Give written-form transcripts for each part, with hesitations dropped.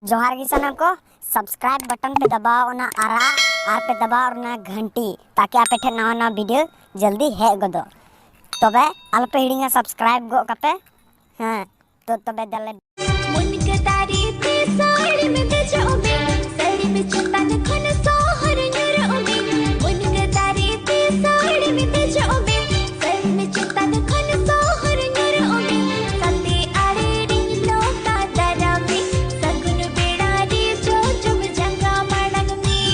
जोहार गी सानम को सब्सक्राइब बटन पे दबाओ ना आरा आर पे दबाओ ना घंटी ताकि आपे ठे नवा नवा वीडियो जल्दी हेज गदो तबे आलपे हिड़िंगा सब्सक्राइब गो कापे हां तो तबे दले मुनके तारी पे साड़ी में बेचोबे साड़ी में चंदन खन सोहर नुरोबे मुनके तारी पे साड़ी में बेचोबे साड़ी में चंदन खन सोहर नुरोबे सते आड़े डिलो का दरबे सगुन बेड़ा रे जो जुम जंगा मड़ंग में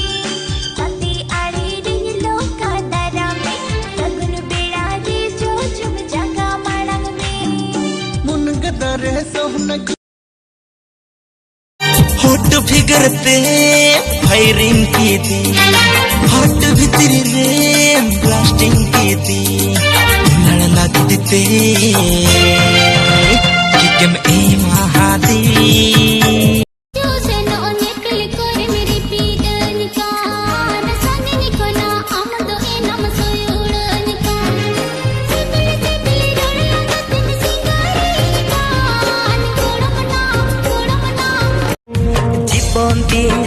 सते आड़े डिलो का दरबे सगुन बेड़ा रे जो जुम जंगा मड़ंग में मुनके दरे सोहना होट फिगरते फायरिंग की थी हार्ट भीतर रे ब्लास्टिंग की थी लड़ लगते कि कम ए महादी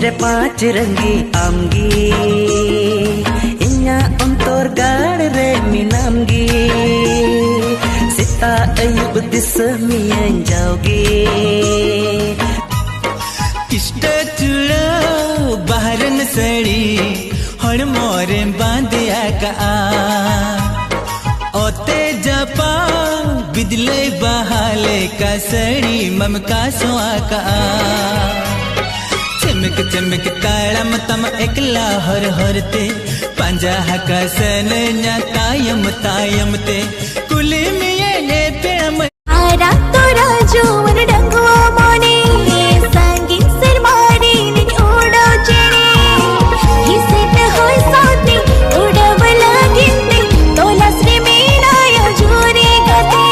रे पांच रंगी आमगी इन्या अंतर गाड़ रे मिनामगी सिता अयुब दिसमियन जाओगी इष्ट चुड़ो बाहरन सड़ी हर मोरे बांधिया का ओते जपा बिदले बहाले का सड़ी मम का सुआ का चमक चमक ताड़म तम एकला हर हरते पंजा हका सन न्या तायम तायम ते कुली मिये ने तेम आरा तोरा जोवन डंगो मोने संगी सिर मारी नि ओडो चेने हिसेट होय साथी उडव लागिते तोला श्री मेरा या जोरे गते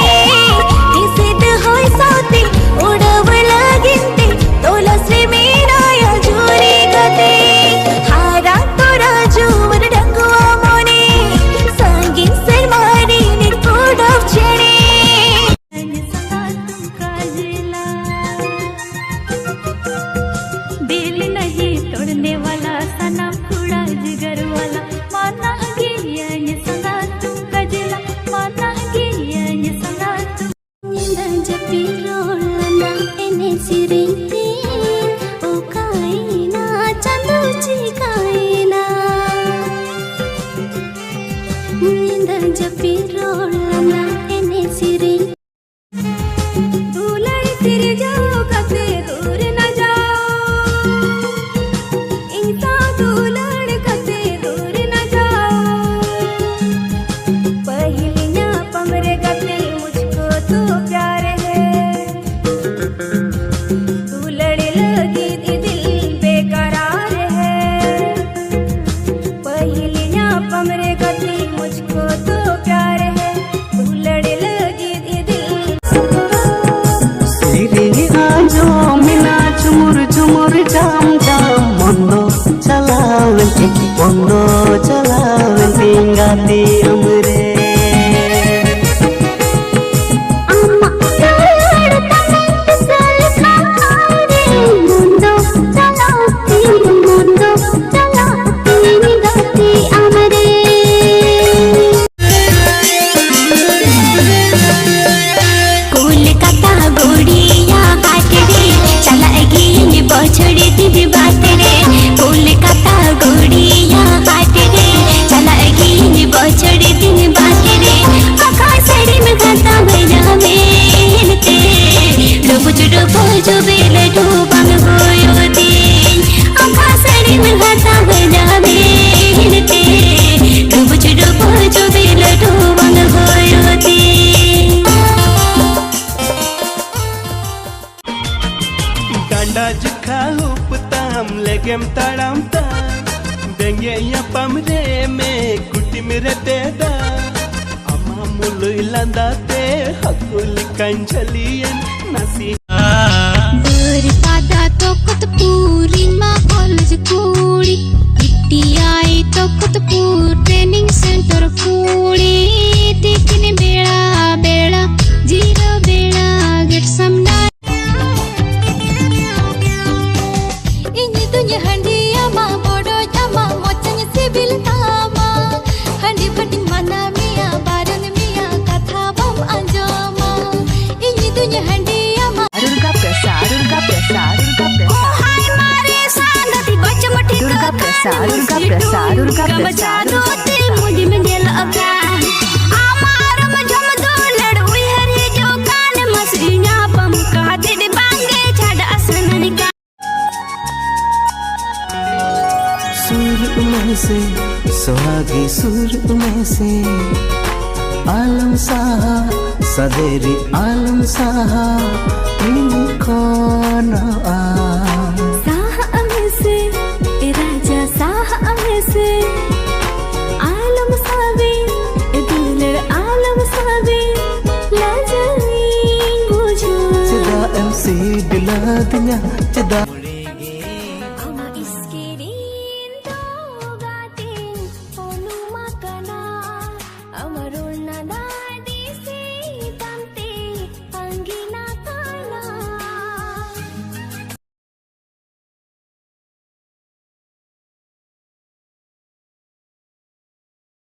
हिसेट होय साथी उडव लागिते तोला श्री मेरा या जोरे गते हारा तोरा जोवन डंगो मोने संगी सिर मारी नि ओडो चेने दिल नहीं तोड़ने वाला सनम थोड़ा जिगर वाला माना गया ये सना तुम कजला माना गया ये सना तुम जपी रोलना एने सिरिंते ओ कायना चंदूची कायना जपी रोलना एने सिरिंते दूल्हे तेरे जाओ कते दूर न जाओ इंसा दूल्हन कते दूर न जाओ पहलियां पमरे कते मुझको तो प्यार है तू लड़ लगी थी दिल बेकरार है पहलियां पमरे कते मुझको तो प्यार है तू लड़ लगी थी दिल सिरी आजो मिना चुमुर चुमुर जाम जाम मोndo चलावन पिंगाती हमरे अम्मा साड़ तमें सल खारे मुंडो चलाती निगाती अमरे कोलकाता गोड़िया हाट रे चलाएगी ये बछड़ी दी बात रे कोलकाता गोड़िया हाट रे चलाएगी ये बछड़ी दी बात रे आखा साड़ी में खाता भैया मेनते डुबो जो बेले डूबन गोयो दी आखा साड़ी में खाता भैया मेनते डुबो जो बेले डूबन गोयो दी डांडा जुखा उपताम लेगेम ताड़ाम ता देंगे या पमरे में कुटी मेरे तेदा अमा मुलुई लंदाते हकुल कंचलियन नसी pada tokot puri ma college kuri itti ai tokot pur training center kuri tikne bela bela jiro bela get some प्रसाद दुर्गा प्रसाद दुर्गा प्रसाद मुझ में दिल अका आमार मजम दो लड़ुई हरी जो कान मसीना पम का तेरे बांगे छड़ असनन का सुर में से सुहागी सुर में से आलम साहा सदेरी आलम साहा इनको ना साह में से ए राजा साह में से आलम साबे ए दुलर आलम साबे लाजनी बुझो चिदा MC दिला दिया चिदा